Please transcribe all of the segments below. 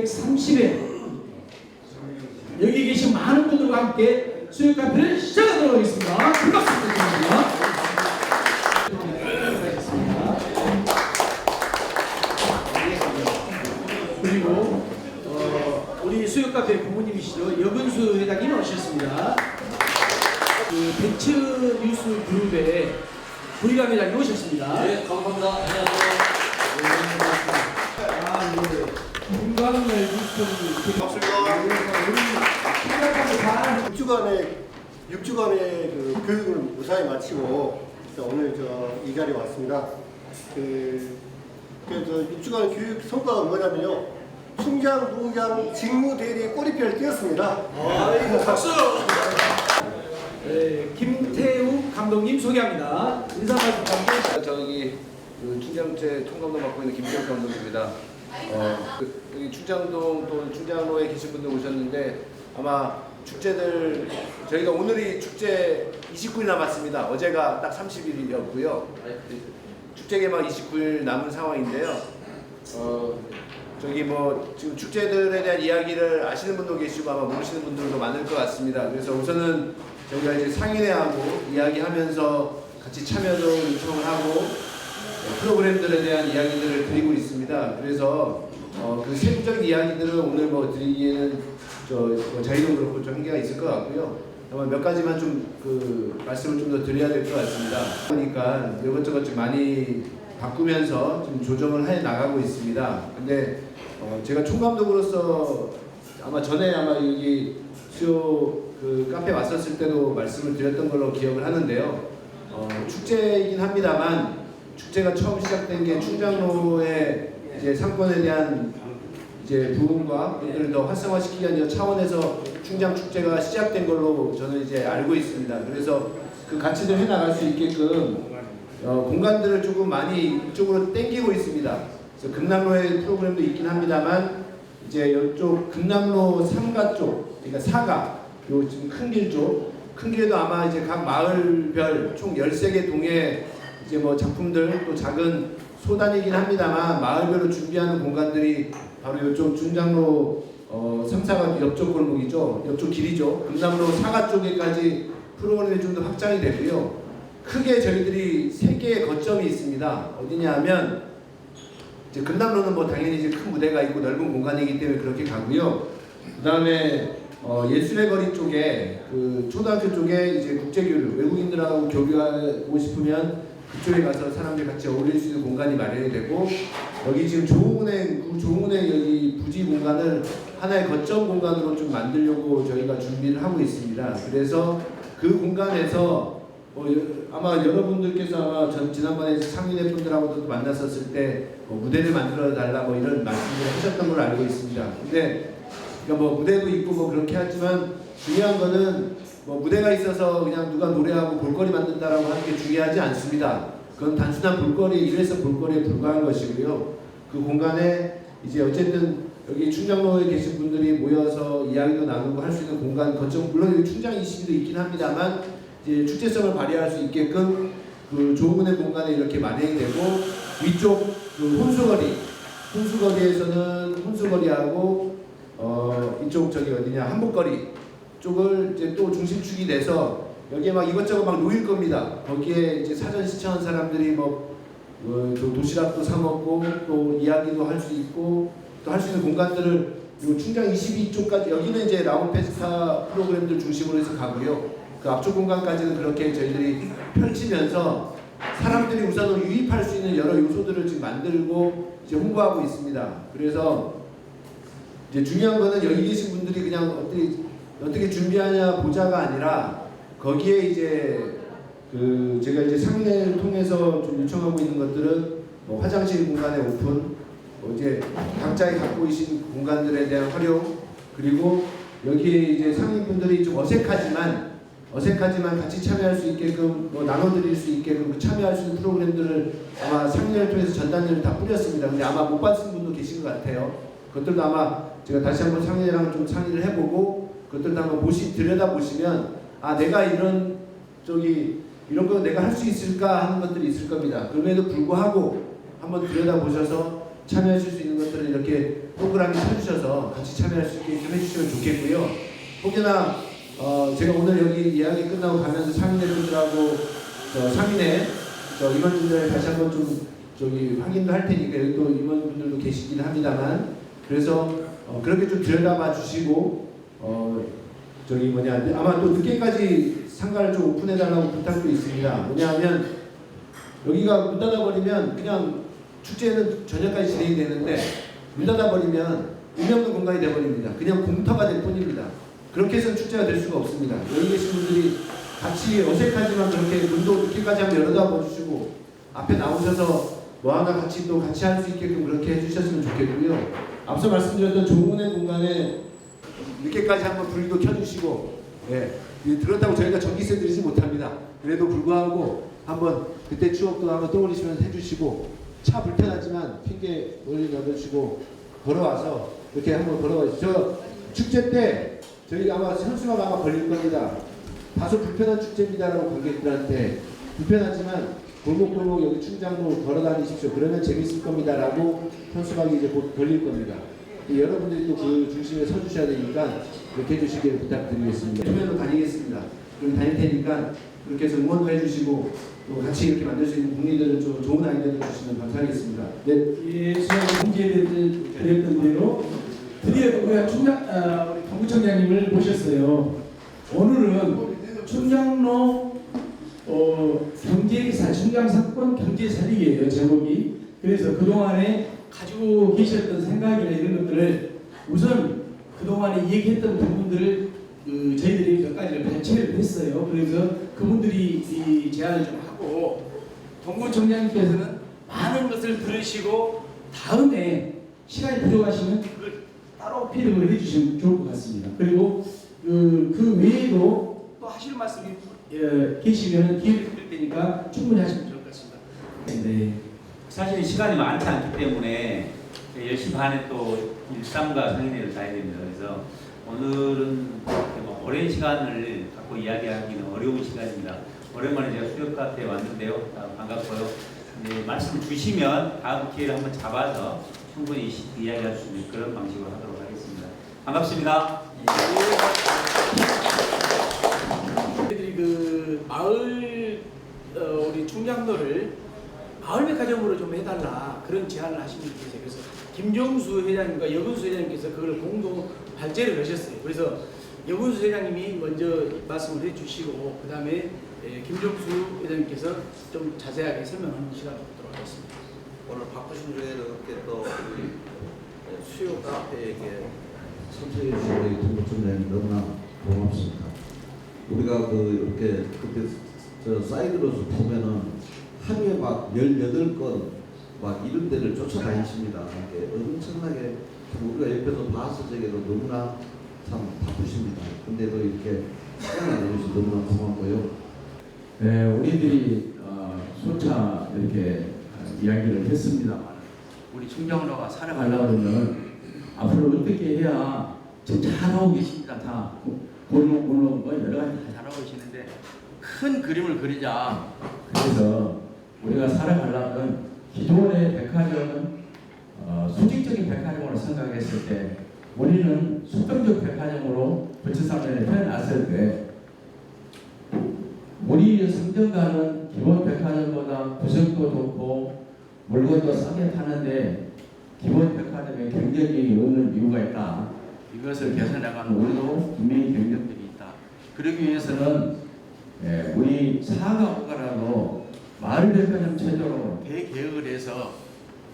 230회 여기 계신 많은 분들과 함께 수요 카페를 시작하도록 하겠습니다. 큰 박수 부탁드립니다. 그리고 우리 수요 카페 부모님이시죠, 여근수 회장님 오셨습니다. 그 벤츠 뉴스 그룹의 구리감 회장님 오셨습니다. 네, 감사합니다. 안녕하세요. 건강을 뉴스를 박수입니다. 6주간의 그 교육을 무사히 마치고 오늘 이 자리에 왔습니다. 그래서 6주간 교육 성과가 뭐냐면요, 충장, 농장, 직무 대리 꼬리표를 띄었습니다. 아이고, 박수! 네, 김태우 감독님 소개합니다. 인사 말씀 감독. 저기 충장제 총감독 맡고 있는 김태우 감독입니다. 여기 충장동 또 충장로에 계신 분들 오셨는데 아마 축제들 저희가 오늘이 축제 29일 남았습니다. 어제가 딱 30일이었고요. 축제 개막 29일 남은 상황인데요. 저기 뭐 지금 축제들에 대한 이야기를 아시는 분도 계시고 아마 모르시는 분들도 많을 것 같습니다. 그래서 우선은 저희가 이제 상인회하고 이야기하면서 같이 참여도 요청을 하고 프로그램들에 대한 이야기들을 드리고 있습니다. 그래서 그 세부적인 이야기들은 오늘 뭐 드리기에는 저희도 그렇고 좀 한계가 있을 것 같고요. 다만 몇 가지만 좀 그 말씀을 좀 더 드려야 될 것 같습니다. 그러니까 이것저것 좀 많이 바꾸면서 좀 조정을 해 나가고 있습니다. 근데 제가 총감독으로서 아마 전에 아마 여기 수요 그 카페 왔었을 때도 말씀을 드렸던 걸로 기억을 하는데요. 축제이긴 합니다만 축제가 처음 시작된 게 충장로의 이제 상권에 대한 이제 부분과 이들을 더 활성화시키기 위한 차원에서 충장 축제가 시작된 걸로 저는 이제 알고 있습니다. 그래서 그 가치를 해나갈 수 있게끔 공간들을 조금 많이 이쪽으로 땡기고 있습니다. 그래서 금남로의 프로그램도 있긴 합니다만 이제 이쪽 금남로 3가 쪽, 그러니까 4가 요 지금 큰 길 쪽, 큰 길에도 아마 이제 각 마을별 총 13개 동의 이제 뭐 작품들 또 작은 소단이긴 합니다만 마을별로 준비하는 공간들이 바로 이쪽 충장로 3, 4가 옆쪽 골목이죠. 옆쪽 길이죠. 금남로 4가 쪽에까지 프로그램이 좀 더 확장이 되고요. 크게 저희들이 3개의 거점이 있습니다. 어디냐 하면 이제 금남로는 뭐 당연히 이제 큰 무대가 있고 넓은 공간이기 때문에 그렇게 가고요. 그 다음에 예술의 거리 쪽에 그 초등학교 쪽에 이제 국제교류 외국인들하고 교류하고 싶으면 그쪽에 가서 사람들 같이 어울릴 수 있는 공간이 마련이 되고, 여기 지금 조은행 여기 부지 공간을 하나의 거점 공간으로 좀 만들려고 저희가 준비를 하고 있습니다. 그래서 그 공간에서 아마 여러분들께서 아마 지난번에 상인회 분들하고도 만났었을 때 무대를 만들어 달라 이런 말씀을 하셨던 걸로 알고 있습니다. 근데 그러니까 무대도 있고 그렇게 하지만 중요한 거는 무대가 있어서 그냥 누가 노래하고 볼거리 만든다라고 하는 게 중요하지 않습니다. 그건 단순한 볼거리, 일회성 볼거리에 불과한 것이고요. 그 공간에 이제 어쨌든 여기 충장로에 계신 분들이 모여서 이야기도 나누고 할 수 있는 공간, 거점, 물론 여기 충장 20도 있긴 합니다만 이제 축제성을 발휘할 수 있게끔 그 조문의 공간에 이렇게 마련이 되고, 위쪽 그 혼수거리에서는 혼수거리하고 이쪽 저기 어디냐 한복거리 쪽을 이제 또 중심축이 돼서 여기에 막 이것저것 막 놓일 겁니다. 거기에 이제 사전 시청한 사람들이 도시락도 사 먹고 또 이야기도 할 수 있고 또 할 수 있는 공간들을 요 충장 22쪽까지, 여기는 이제 라운페스타 프로그램들 중심으로 해서 가고요. 그 앞쪽 공간까지는 그렇게 저희들이 펼치면서 사람들이 우선은 유입할 수 있는 여러 요소들을 지금 만들고 이제 홍보하고 있습니다. 그래서 이제 중요한 거는 여기 계신 분들이 그냥 어떻게 준비하냐 보자가 아니라, 거기에 이제 제가 이제 상인회를 통해서 좀 요청하고 있는 것들은 화장실 공간의 오픈, 이제 각자의 갖고 계신 공간들에 대한 활용, 그리고 여기에 이제 상인분들이 좀 어색하지만 같이 참여할 수 있게끔 나눠드릴 수 있게끔 참여할 수 있는 프로그램들을 아마 상인회를 통해서 전단지를 다 뿌렸습니다. 근데 아마 못 받으신 분도 계신 것 같아요. 그것들도 아마 제가 다시 한번 상인회랑 좀 상의를 해보고 그것들도 한번 들여다보시면 내가 이런 거 내가 할 수 있을까 하는 것들이 있을 겁니다. 그럼에도 불구하고 한번 들여다보셔서 참여하실 수 있는 것들을 이렇게 동그라미 쳐주셔서 같이 참여할 수 있게 좀 해주시면 좋겠고요. 혹여나 제가 오늘 여기 이야기 끝나고 가면서 상인회 분들하고 상인회 임원분들 다시 한번 좀 확인도 할 테니까 여기 또 임원분들도 계시긴 합니다만 그래서 그렇게 좀 들여다봐 주시고 아마 또 늦게까지 상가를 좀 오픈해달라고 부탁도 있습니다. 뭐냐하면 여기가 문 닫아버리면 그냥 축제는 저녁까지 진행이 되는데 문 닫아버리면 의미 없는 공간이 돼버립니다. 그냥 공터가 될 뿐입니다. 그렇게 해서는 축제가 될 수가 없습니다. 여기 계신 분들이 같이 어색하지만 그렇게 문도 늦게까지 한번 열어다 주시고 앞에 나오셔서 뭐 하나 같이 할 수 있게끔 그렇게 해주셨으면 좋겠고요. 앞서 말씀드렸던 조문의 공간에 늦게까지 한번 불도 켜주시고 그렇다고 저희가 전기세 드리지 못합니다. 그래도 불구하고 한번 그때 추억도 한번 떠올리시면서 해주시고 차 불편하지만 핑계 올려주시고 걸어와서 이렇게 한번 걸어가시죠. 저 축제 때 저희 아마 현수막 아마 걸릴 겁니다. 다소 불편한 축제입니다라고 관객들한테 불편하지만 골목골목 여기 충장로 걸어다니십시오. 그러면 재밌을 겁니다라고 현수막이 이제 곧 걸릴 겁니다. 여러분들이 또 그 중심에 서주셔야 되니까 그렇게 해주시길 부탁드리겠습니다. 초면으로 다니겠습니다. 그럼 다닐 테니까 그렇게 해서 응원도 해주시고 또 같이 이렇게 만들 수 있는 국민들은 좀 좋은 아이디어를 주시면 감사하겠습니다. 네. 예, 수고하고 공지해드렸던 대로 드디어 우리가 우리 경구청장님을 모셨어요. 오늘은 충장로 경제사, 충장사건 경제살리기예요, 제목이. 그래서 그동안에 가지고 계셨던 생각이나 이런 것들을 우선 그동안에 얘기했던 부분들을 저희들이 몇 가지를 발췌를 했어요. 그래서 그분들이 이 제안을 좀 하고 동구청장님께서는 많은 것을 들으시고 다음에 시간이 부족하시면 그걸 따로 피드백을 해주시면 좋을 것 같습니다. 그리고 그 외에도 또 하실 말씀이 계시면 기회를 드릴 테니까 충분히 하시면 좋을 것 같습니다. 네. 사실 시간이 많지 않기 때문에 10시 반에 또 일상과 상인회를 가야 됩니다. 그래서 오늘은 오랜 시간을 갖고 이야기하기는 어려운 시간입니다. 오랜만에 제가 수렵 카페에 왔는데요. 반갑고요. 네, 말씀 주시면 다음 기회를 한번 잡아서 충분히 이야기할 수 있는 그런 방식으로 하도록 하겠습니다. 반갑습니다. 저희들이 그 마을 우리 충장로를 마을 백화점으로 좀 해달라 그런 제안을 하신 분이 계세요. 그래서 김정수 회장님과 여근수 회장님께서 그걸 공동 발제를 하셨어요. 그래서 여근수 회장님이 먼저 말씀을 해주시고 그 다음에 김정수 회장님께서 좀 자세하게 설명하는 시간을 갖도록 하겠습니다. 오늘 바쁘신 중에도 이렇게 또 우리 수요 카페에게 참석해 주신 우리 동구청장님 너무나 고맙습니다. 우리가 이렇게 그때 저 사이드로서 보면은 하루에 막 18건 막 이런 데를 쫓아다니십니다. 이렇게 엄청나게 우리가 옆에서 봐서 저게도 너무나 참 바쁘십니다. 근데도 이렇게 시간을 내주셔서 너무나 고맙고요. 네, 우리들이 소차 이렇게 이야기를 했습니다만 우리 충정로가 살아가려면 앞으로 어떻게 해야 지금 잘하고 계십니다. 다 골목 뭐 여러 가지 다 잘하고 계시는데 큰 그림을 그리자. 그래서 우리가 살아가려면 기존의 백화점은 수직적인 백화점으로 생각했을 때 우리는 수평적 백화점으로 부처상면에 태어났을 때 우리 성정가는 기본 백화점보다 구성도 좋고 물건도 싸게 파는데 기본 백화점에 경쟁력이 없는 이유가 있다. 이것을 개선해가는 우리도 분명히 경쟁력이 있다. 그러기 위해서는 우리 사가 오가라도 마을 백화점 체제로 대개혁을 해서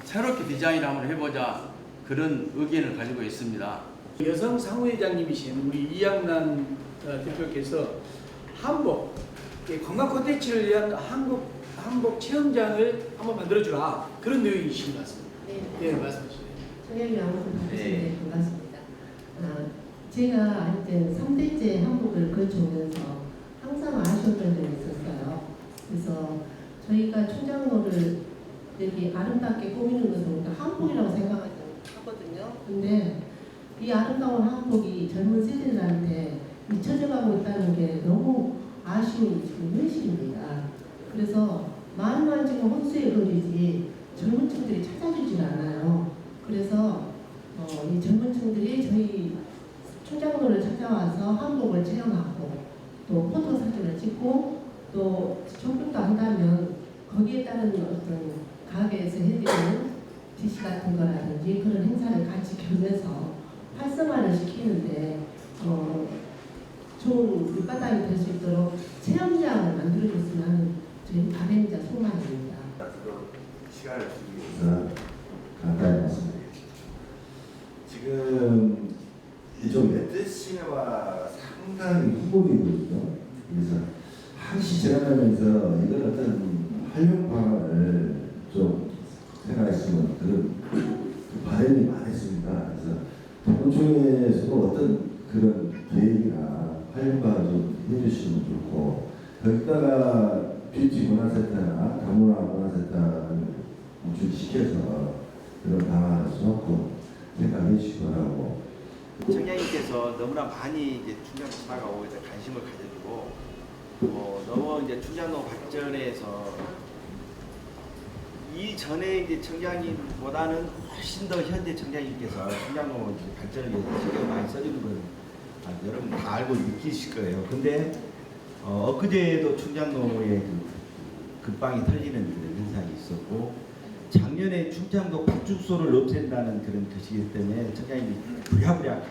새롭게 디자인을 한번 해보자 그런 의견을 가지고 있습니다. 여성 상무회장님이신 우리 이양란 대표께서 한복 관광 콘텐츠를 위한 한복 체험장을 한번 만들어주라 그런 내용이신 것 같습니다. 네, 말씀하시죠. 청량리 아무튼 반갑습니다. 반갑습니다. 제가 하여튼 3대째 한복을 거쳐오면서 항상 아쉬웠던 점이 있었어요. 그래서 저희가 충장로를 이렇게 아름답게 꾸미는 것은 우리가 한복이라고 생각하거든요. 근데 이 아름다운 한복이 젊은 세대들한테 잊혀져가고 있다는 게 너무 아쉬운 지금 현실입니다. 그래서 마을만 지금 혼수에 걸리지 젊은 층들이 찾아주질 않아요. 그래서 찾아와서 한복을 체험하고 또 포토 사진을 찍고 또 쇼핑도 한다면 거기에 따른 어떤 가게에서 해드리는 디시 같은 거라든지 그런 행사를 같이 겸해서 활성화를 시키는데 좋은 밑바닥이 될 수 있도록 체험장을 만들어줬으면 하는 저희 바람이자 소망입니다. 시간을 주기 위해서 간단히 말씀드리겠습니다. 지금 이쪽 매트리스 시네마가 상당히 후보이거든요. 그래서 항시 지나가면서 이걸 어떤 활용 방안을 좀 생각했으면 그런 바람이 많았습니다. 그래서 도청에서도 어떤 그런 계획이나 활용 방안 좀 해주시면 좋고, 거기다가 뷰티 문화센터나 다문화 문화센터를 우출시켜서 그런 방안을 써놓고 생각해 주시기 바라고. 청장님께서 너무나 많이 이제 충남 지나가고 이제 관심을 가져주고 너무 이제 충남로 발전에서 이전에 이제 청장님보다는 훨씬 더 현재 청장님께서 충남로 발전을 위해서 신경 많이 써주는 걸 여러분 다 알고 느끼실 거예요. 근데 엊그제도 충장로에 급방이 터지는 그런 현상이 있었고, 작년에 충청도 팥죽소를 없앤다는 그런 것이기 때문에 청장님이 부랴부랴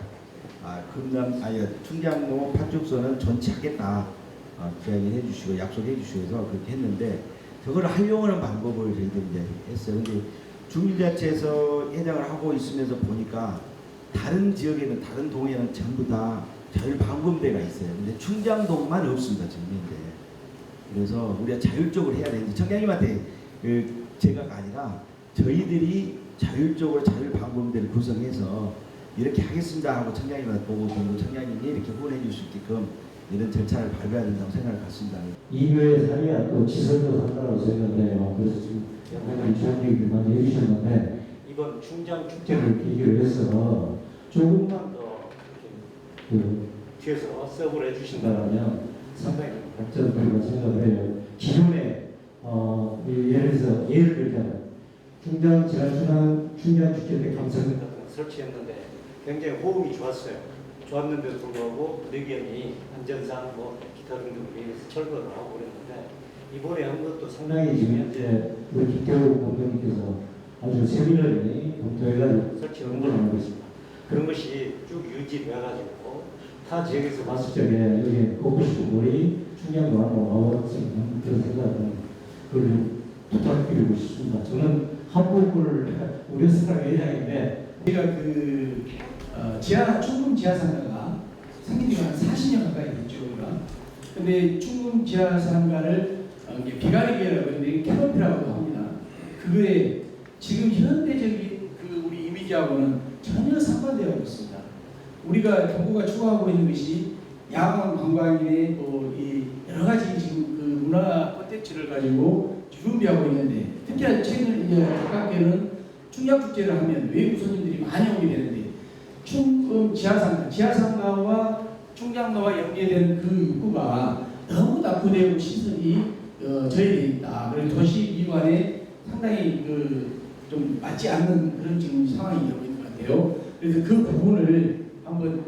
충장로 팥죽소는 존치하겠다 이야기해 주시고 약속해 주시고서 그렇게 했는데, 그걸 활용하는 방법을 저희들이 이제 했어요. 근데 주민자치에서 회장을 하고 있으면서 보니까 다른 지역에는, 다른 동에는 전부 다 자율방범대가 있어요. 근데 충장동만 없습니다, 전면대. 그래서 우리가 자율적으로 해야 되는데, 청장님한테 제가 아니라 저희들이 자율적으로 자율방범대를 구성해서 이렇게 하겠습니다 하고 청장님한테 보고 청장님이 이렇게 후원해 줄 수 있게끔 이런 절차를 밟아야 된다고 생각을 갖습니다. 이교의 사례야 또 지설도 한다고 생각해요. 그래서 지금 여러분이 좋은 얘기를 많이 해주셨는데, 이번 충장 축제를 계기로 해서 조금만 더 뒤에서 서브를 해주신다면 상당히 발전을 생각을 해요. 기존에 예를 들자면 충장 지난 충장 축제 때 감사금 같은 거 설치했는데 굉장히 호응이 좋았는데도 불구하고 의견이 안전상 기타 등등으로 인해서 철거를 하고 그랬는데, 이번에 한 것도 상당히 지금 현재 우리 김태호 본부님께서 아주 세밀하게 검토해가지고 설치 응원을 하고 있습니다. 그런 것이 쭉 유지되어가지고 타 지역에서 봤을 적에 여기 꼽고 싶은 우리 충장도 하고 나왔으면 그런 생각은 그걸 부탁드리고 싶습니다. 저는 한복을 우리 사람 회장인데, 우리가 충금 지하상가가 생긴 지가 한 40년 가까이 됐죠, 우리가. 근데 충금 지하상가를 비가리계라고 하는데 캐노피라고도 합니다. 그거에 지금 현대적인 우리 이미지하고는 전혀 상반되어 있습니다. 우리가 정부가 추구하고 있는 것이 야간 관광의 이 여러 가지 지금 문화 콘텐츠를 가지고 준비하고 있는데, 특히 최근 이제 가깝게는 충장축제를 하면 외국 손님들이 많이 오게 되는데, 충금 지하상가와 충장로와 연계된 그 입구가 너무 낙후되고 시설이 저해되어 있다. 그리고 도시 미관에 상당히 좀 맞지 않는 그런 지금 상황이 되고 있는 것 같아요. 그래서 그 부분을 한번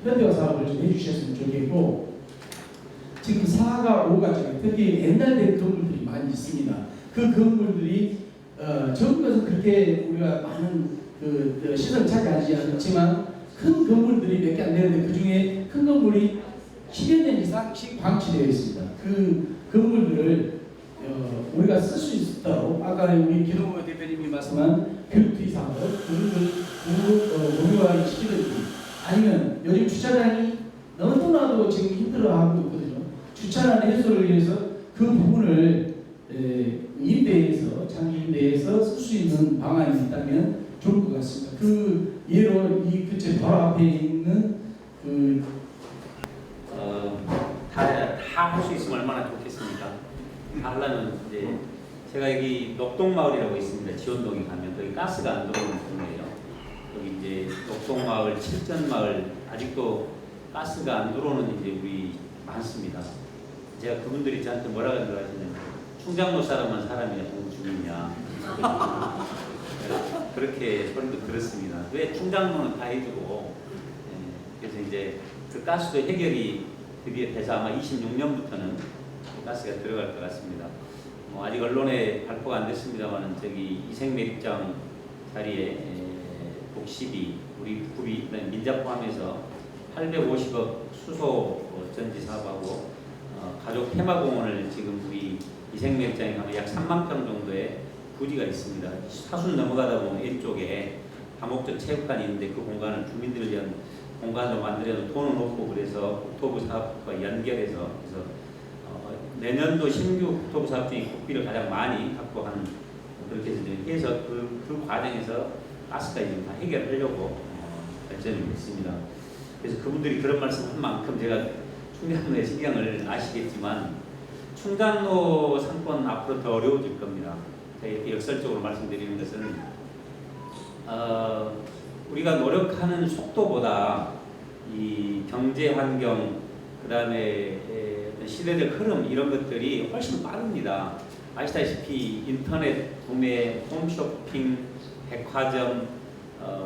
현대화 사업을 좀 해주셨으면 좋겠고, 지금 4가 5가 특히 옛날된 건물들이 많이 있습니다. 그 건물들이 전국 것은 그렇게 우리가 많은 시설을 차지하지 않지만 큰 건물들이 몇 개 안 되는데, 그 중에 큰 건물이 10여 년 이상씩 방치되어 있습니다. 그 건물들을 우리가 쓸 수 있도록 아까 우리 기동호 대표님이 말씀한 뷰티 사업, 그걸 공유화를 시키든지, 아니면 요즘 주차장이 너무나도 지금 힘들어하고 있거든요. 주차장 해소를 위해서 그 부분을 임대해서, 장기 임대해서 쓸 수 있는 방안이 있다면 좋을 것 같습니다. 그 예로 이 근처 바로 앞에 있는 다 할 수 있으면 얼마나 좋겠습니까? 다 하려면 이제 제가 여기 녹동마을이라고 있습니다. 지원동에 가면 거기 가스가 안 들어오는 동네예요. 여기 이제 녹동마을, 칠전마을 아직도 가스가 안 들어오는 이제 우리 많습니다. 제가 그분들이 저한테 뭐라고 하시냐면 충장로 사람만 사람이냐 동주민이냐 그렇게 소리도 들었습니다. 왜 충장로는 다 해주고 그래서 이제 그 가스도 해결이 드디어 돼서 아마 26년부터는 가스가 들어갈 것 같습니다. 뭐 아직 언론에 발표가 안 됐습니다만 저기 이생매립장 자리에 독시비 우리 국비 민자 포함해서 850억 수소 전지 사업하고 가족 테마공원을 지금 우리 이생매립장에 가면 약 3만 평 정도의 부지가 있습니다. 사순 넘어가다 보면 왼쪽에 다목적 체육관이 있는데 그 공간을 주민들을 위한 공간으로 만들어서 돈은 없고 그래서 국토부 사업과 연결해서 그래서 내년도 신규 국토부 사업 중에 국비를 가장 많이 확보하는 그렇게 해서 그 과정에서 가스까지 지금 다 해결하려고 결정을 했습니다. 그래서 그분들이 그런 말씀한 만큼 제가 충장로의 신경을 아시겠지만 충장로 상권 앞으로 더 어려워질 겁니다. 제가 이렇게 역설적으로 말씀드리는 것은 우리가 노력하는 속도보다 이 경제 환경 그다음에 시대적 흐름 이런 것들이 훨씬 빠릅니다. 아시다시피 인터넷 구매, 홈쇼핑, 백화점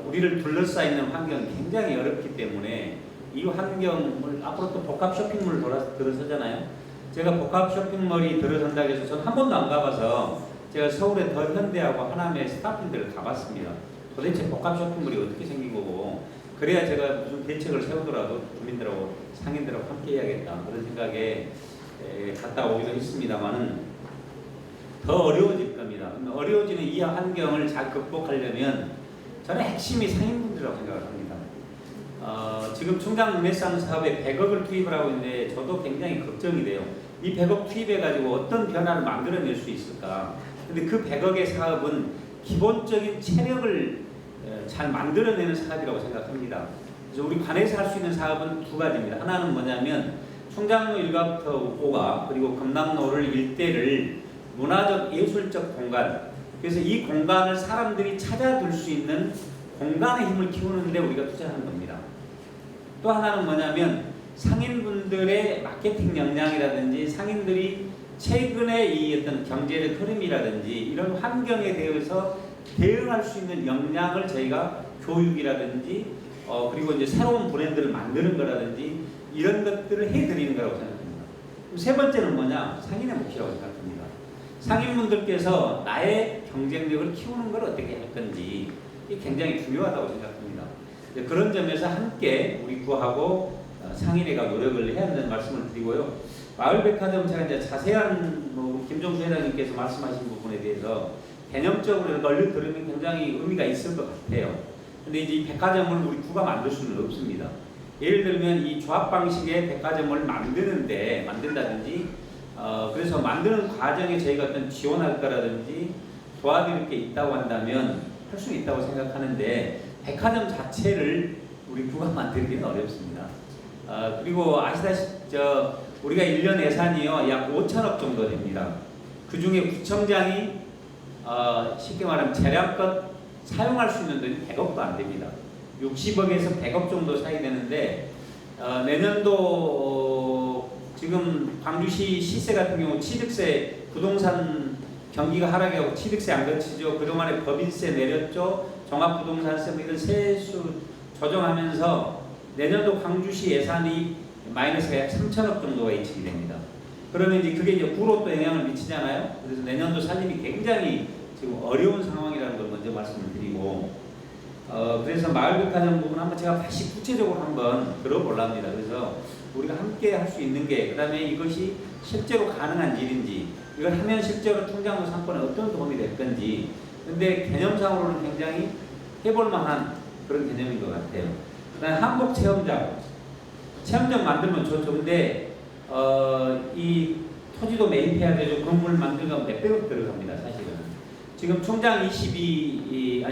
우리를 둘러싸여 있는 환경이 굉장히 어렵기 때문에 이 환경을 앞으로 또 복합 쇼핑몰 들어서잖아요. 제가 복합 쇼핑몰이 들어선다고 해서 저는 한 번도 안 가봐서 제가 서울의 더 현대하고 하남의 스타필드를 가봤습니다. 도대체 복합 쇼핑몰이 어떻게 생긴 거고 그래야 제가 무슨 대책을 세우더라도 주민들하고 상인들하고 함께 해야겠다 그런 생각에 갔다 오기도 했습니다만은 더 어려워질 겁니다. 어려워지는 이 환경을 잘 극복하려면 저는 핵심이 상인분들이라고 생각을 합니다. 지금 충장 르네상스 사업에 100억을 투입을 하고 있는데 저도 굉장히 걱정이 돼요. 이 100억 투입해가지고 어떤 변화를 만들어낼 수 있을까? 근데 그 100억의 사업은 기본적인 체력을 잘 만들어내는 사업이라고 생각합니다. 그래서 우리 관에서 할 수 있는 사업은 두 가지입니다. 하나는 뭐냐면 충장로 1가부터 5가 그리고 금남로를 일대를 문화적 예술적 공간 그래서 이 공간을 사람들이 찾아들 수 있는 공간의 힘을 키우는데 우리가 투자하는 겁니다. 또 하나는 뭐냐면 상인분들의 마케팅 역량이라든지 상인들이 최근에 이 어떤 경제적 흐름이라든지 이런 환경에 대해서 대응할 수 있는 역량을 저희가 교육이라든지 그리고 이제 새로운 브랜드를 만드는 거라든지 이런 것들을 해드리는 거라고 생각합니다. 세 번째는 뭐냐? 상인의 몫이라고 생각합니다. 상인분들께서 나의 경쟁력을 키우는 걸 어떻게 할 건지 이게 굉장히 중요하다고 생각합니다. 그런 점에서 함께 우리 구하고 상인회가 노력을 해야 한다는 말씀을 드리고요. 마을백화점 제가 이제 자세한 김종수 회장님께서 말씀하신 부분에 대해서 개념적으로 얼른 들으면 굉장히 의미가 있을 것 같아요. 근데 이제 이 백화점을 우리 구가 만들 수는 없습니다. 예를 들면 이 조합 방식의 백화점을 만든다든지 그래서 만드는 과정에 저희가 어떤 지원할 거라든지 도와드릴 게 있다고 한다면 할 수 있다고 생각하는데 백화점 자체를 우리 구가 만들기는 어렵습니다. 그리고 아시다시피 우리가 1년 예산이요 약 5천억 정도 됩니다. 그 중에 구청장이 쉽게 말하면 재량껏 사용할 수 있는 돈이 100억도 안 됩니다. 60억에서 100억 정도 사이 되는데 내년도 지금 광주시 시세 같은 경우 취득세 부동산 경기가 하락하고 취득세 안 거치죠. 그동안에 법인세 내렸죠. 종합부동산세 이런 세수 조정하면서 내년도 광주시 예산이 마이너스가 약 3천억 정도가 예측이 됩니다. 그러면 이제 그게 이제 구로 또 영향을 미치잖아요. 그래서 내년도 살림이 굉장히 지금 어려운 상황이라는 걸 먼저 말씀을 드리고 그래서 마을백화점 부분 한번 제가 다시 구체적으로 한번 들어보랍니다. 그래서 우리가 함께 할 수 있는 게 그 다음에 이것이 실제로 가능한 일인지 이걸 하면 실제로 충장로 상권에 어떤 도움이 될 건지 근데 개념상으로는 굉장히 해볼 만한 그런 개념인 것 같아요. 그 다음에 한복 체험장 만들면 좋죠. 근데 이 토지도 매입해야 되죠. 건물 만들면 몇백억 들어갑니다. 사실은 지금 총장 22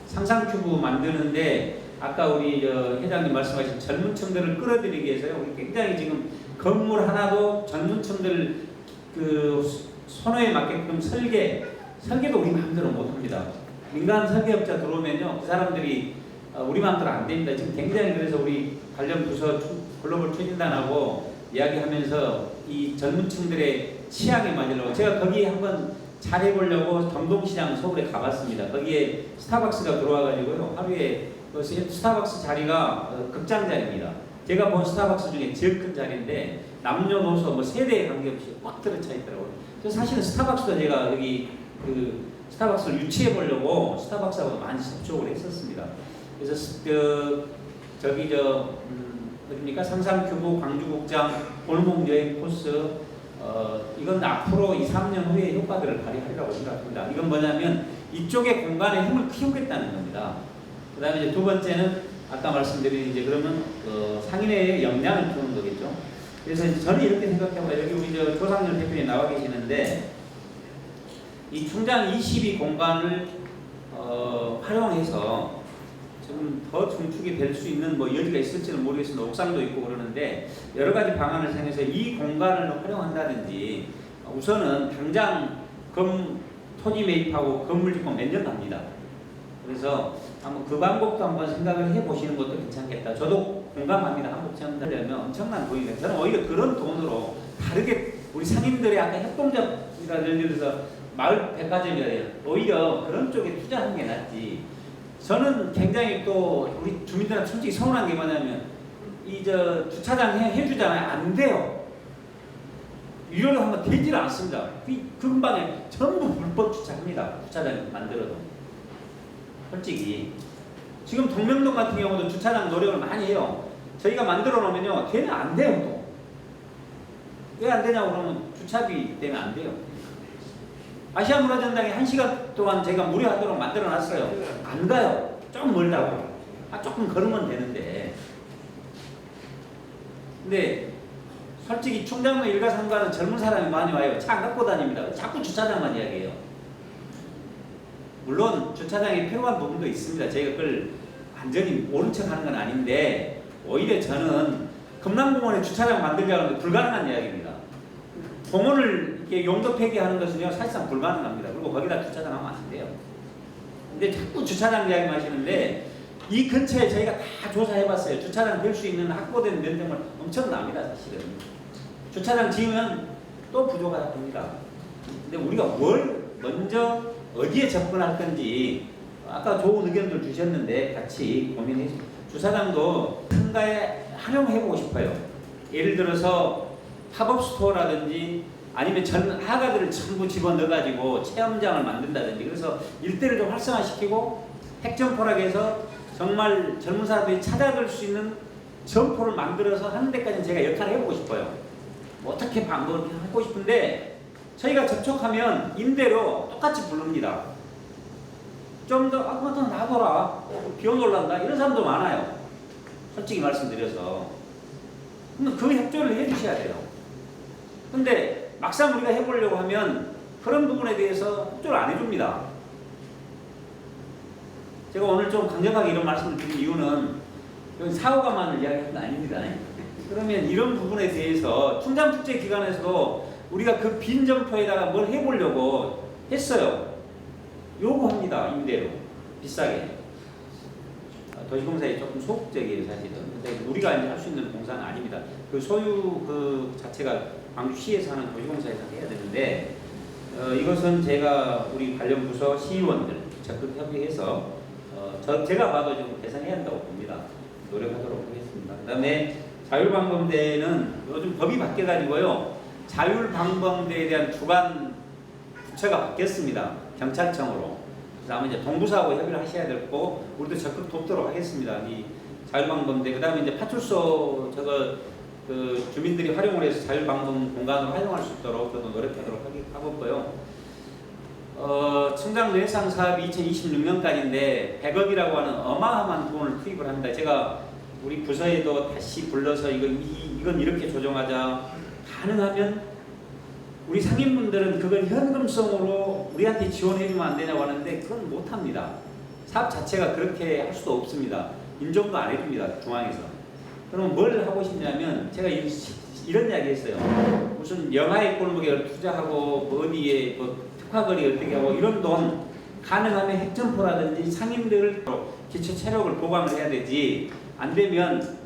상상큐브 만드는데 아까 우리 회장님 말씀하신 젊은층들을 끌어들이기 위해서요. 우리 굉장히 지금 건물 하나도 젊은층들 그 선호에 맞게끔 설계도 우리 마음대로 못합니다. 민간 설계업자 들어오면요 그 사람들이 우리 마음대로 안 됩니다. 지금 굉장히 그래서 우리 관련 부서 글로벌 추진단하고 이야기하면서 이 젊은층들의 취향에 맞으려고 제가 거기 한번 잘 해보려고 경동시장 서울에 가봤습니다. 거기에 스타벅스가 들어와가지고요 하루에 그 스타벅스 자리가 극장 자리입니다. 제가 본 스타벅스 중에 제일 큰 자리인데 남녀노소 뭐 세대에 관계없이 꽉 들어차 있더라고요. 그래서 사실은 스타벅스도 제가 여기 그 스타벅스를 유치해 보려고 스타벅스하고 많이 접촉을 했었습니다. 그래서 저기 어딥니까? 상상큐브, 광주국장, 골목여행 코스 이건 앞으로 2, 3년 후에 효과들을 발휘하리라고 생각합니다. 이건 뭐냐면 이쪽의 공간에 힘을 키우겠다는 겁니다. 그 다음에 이제 두 번째는 아까 말씀드린 이제 그러면 상인의 역량을 키우는 거겠죠. 그래서 이제 저는 이렇게 생각해봐요. 여기 우리 조상렬 대표님 나와 계시는데 이 충장 22 공간을 활용해서 좀 더 중축이 될 수 있는 뭐 여지가 있을지는 모르겠습니다. 옥상도 있고 그러는데 여러 가지 방안을 생각해서 이 공간을 활용한다든지 우선은 당장 토지 매입하고 건물 짓고 몇 년 갑니다. 그래서 한번 그 방법도 한번 생각을 해보시는 것도 괜찮겠다. 저도 공감합니다. 한국 체험하려면 엄청난 돈이 저는 오히려 그런 돈으로 다르게 우리 상인들의 아까 협동조합이라 예를 들어서 마을 백화점이라 오히려 그런 쪽에 투자하는 게 낫지. 저는 굉장히 또 우리 주민들한테 솔직히 서운한 게 뭐냐면 주차장 해주잖아요. 안 돼요. 유료로 하면 되질 않습니다. 그 근방에 전부 불법 주차합니다. 주차장 만들어도. 솔직히 지금 동명동 같은 경우도 주차장 노력을 많이 해요. 저희가 만들어 놓으면요 걔는 안 돼요. 또 왜 안 되냐고 그러면 주차비 때문에 안 돼요. 아시아문화전당에 1시간 동안 제가 무료하도록 만들어 놨어요. 안 가요. 좀 멀다고. 조금 걸으면 되는데. 근데 솔직히 충장로 일가삼가는 젊은 사람이 많이 와요. 차 안 갖고 다닙니다. 자꾸 주차장만 이야기해요. 물론 주차장에 필요한 부분도 있습니다. 저희가 그걸 완전히 모른 척 하는 건 아닌데 오히려 저는 금남공원에 주차장 만들자고 하는데 불가능한 이야기입니다. 공원을 이렇게 용도 폐기하는 것은요 사실상 불가능합니다. 그리고 거기다 주차장 하면 안 돼요. 근데 자꾸 주차장 이야기 하시는데 이 근처에 저희가 다 조사해봤어요. 주차장 될 수 있는 확보된 면적은 엄청납니다. 사실은 주차장 지으면 또 부족하다 봅니다. 근데 우리가 뭘 먼저 어디에 접근할 건지 아까 좋은 의견들 주셨는데 같이 고민해서 주차장도 한가에 활용해보고 싶어요. 예를 들어서 팝업 스토어라든지 아니면 하가들을 전부 집어넣어가지고 체험장을 만든다든지 그래서 일대를 좀 활성화시키고 핵점포라고 해서 정말 젊은 사람들이 찾아갈 수 있는 점포를 만들어서 하는 데까지는 제가 역할을 해보고 싶어요. 뭐 어떻게 방법을 하고 싶은데 저희가 접촉하면 임대료 똑같이 부릅니다. 좀 더 놔둬라. 비용 올란다. 이런 사람도 많아요. 솔직히 말씀드려서. 근데 그 협조를 해주셔야 돼요. 근데 막상 우리가 해보려고 하면 그런 부분에 대해서 협조를 안 해줍니다. 제가 오늘 좀 강력하게 이런 말씀을 드린 이유는 여기 사후가만을 이야기하는 건 아닙니다. 그러면 이런 부분에 대해서 충장축제 기간에서도 우리가 그 빈 점포에다가 뭘 해보려고 했어요. 요구합니다. 임대료 비싸게. 도시공사에 조금 소극적이에요 사실은. 근데 우리가 이제 할 수 있는 공사는 아닙니다. 그 소유 그 자체가 광주시에서 하는 도시공사에서 해야 되는데 이것은 제가 우리 관련 부서 시의원들 적극 협의해서 제가 봐도 좀 개선해야 한다고 봅니다. 노력하도록 하겠습니다. 그 다음에 자율방범대는 요즘 법이 바뀌어가지고요. 자율방범대에 대한 주관 부처가 바뀌었습니다. 경찰청으로. 그래서 아마 이제 동부사하고 협의를 하셔야 될 거고 우리도 적극 돕도록 하겠습니다. 이 자율방범대. 그 다음에 이제 파출소 그 주민들이 활용을 해서 자율방범 공간을 활용할 수 있도록 저도 노력하도록 하고 있고요. 충장 뇌상 사업이 2026년까지인데 100억이라고 하는 어마어마한 돈을 투입을 합니다. 제가 우리 부서에도 다시 불러서 이건 이렇게 조정하자. 가능하면 우리 상인분들은 그걸 현금성으로 우리한테 지원해주면 안 되냐고 하는데 그건 못합니다. 사업 자체가 그렇게 할 수도 없습니다. 인정도 안 해줍니다. 중앙에서. 그럼 뭘 하고 싶냐면 제가 이런 이야기 했어요. 무슨 영하의 골목에 투자하고 어디에 특화거리 어떻게 하고 이런 돈 가능하면 핵점포라든지 상인들 기초 체력을 보강을 해야 되지 안 되면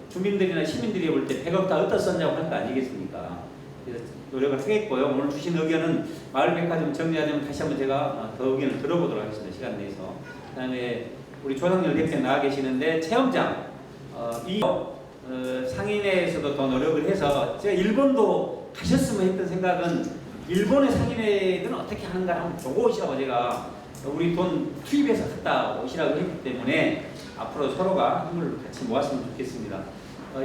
주민들이나 시민들이 볼 때 100억 다 어디다 썼냐고 할 거 아니겠습니까? 그래서 노력을 하겠고요. 오늘 주신 의견은 마을백화점 정리하자면 다시 한번 제가 더 의견을 들어보도록 하겠습니다. 시간 내서. 그 다음에 우리 조상열 대표 나와 계시는데 체험장 상인회에서도 더 노력을 해서 제가 일본도 가셨으면 했던 생각은 일본의 상인회는 어떻게 하는가 한번 보고 오시라고 제가 우리 돈 투입해서 갔다 오시라고 했기 때문에 앞으로 서로가 힘을 같이 모았으면 좋겠습니다.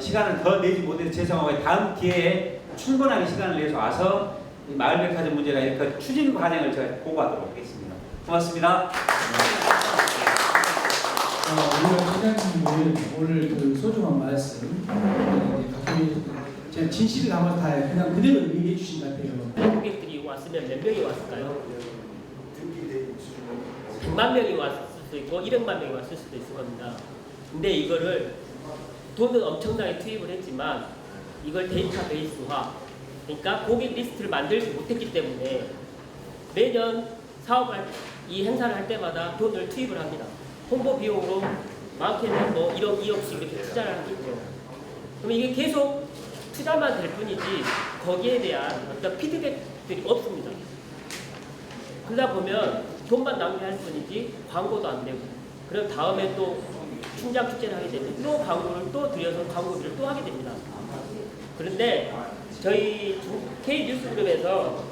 시간을 더 내지 못해서 죄송하고 다음 기회에 충분하게 시간을 내서 와서 이 마을백화점 문제가 이렇게 추진 과정을 제가 보고하도록 하겠습니다. 고맙습니다. 우리가 회장님은 오늘 그 소중한 말씀 제가 진실을 담아서 다 그냥 그대로 얘기해 주신 것 같아요. 고객들이 왔으면 몇 명이 왔을까요? 100만 명이 왔을 수도 있고 200만 명이 왔을 수도 있을 겁니다. 근데 이거를 돈은 엄청나게 투입을 했지만 이걸 데이터베이스화, 그러니까 고객 리스트를 만들지 못했기 때문에 매년 사업할 이 행사를 할 때마다 돈을 투입을 합니다. 홍보 비용으로 많게는 뭐 1억, 2억씩 이렇게 투자를 하겠죠. 그럼 이게 계속 투자만 될 뿐이지 거기에 대한 어떤 피드백들이 없습니다. 그러다 보면 돈만 낭비할 뿐이지 광고도 안 되고, 그럼 다음에 또 충장 축제를 하게 되면 또 광고를 또 들여서 광고들을 또 하게 됩니다. 그런데 저희 K뉴스그룹에서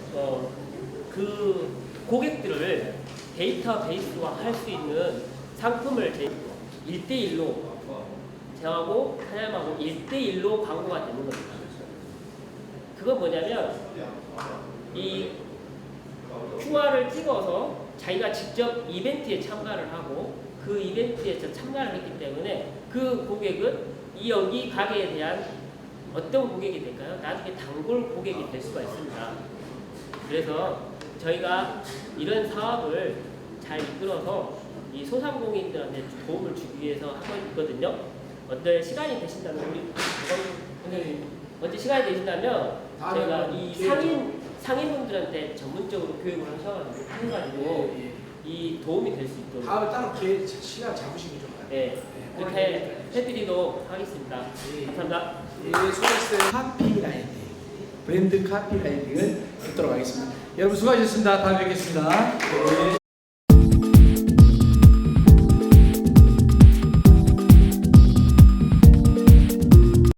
그 고객들을 데이터베이스화 할 수 있는 상품을 1대1로 저하고 사장님하고 1대1로 광고가 되는 겁니다. 그건 뭐냐면 이 QR을 찍어서 자기가 직접 이벤트에 참가를 하고 그 이벤트에 참가를 했기 때문에 그 고객은 여기 가게에 대한 어떤 고객이 될까요? 나중에 단골 고객이 될 수가 있습니다. 그래서 저희가 이런 사업을 잘 이끌어서 이 소상공인들한테 도움을 주기 위해서 하고 있거든요. 어떤 시간이 되신다면 우리 선생님 언제 시간이 되신다면 저희가 이 상인분들한테 전문적으로 교육을 해가지고 이 도움이 될 수 있도록 다음에 따로 기회 시간 잡으시면 좋아요. 네, 그렇게 해드리도록 하겠습니다. 감사합니다. 예, 수고하셨어요. 카피라이팅, 브랜드 카피라이팅을 듣도록 하겠습니다. 여러분 수고하셨습니다. 다음에 뵙겠습니다. 네.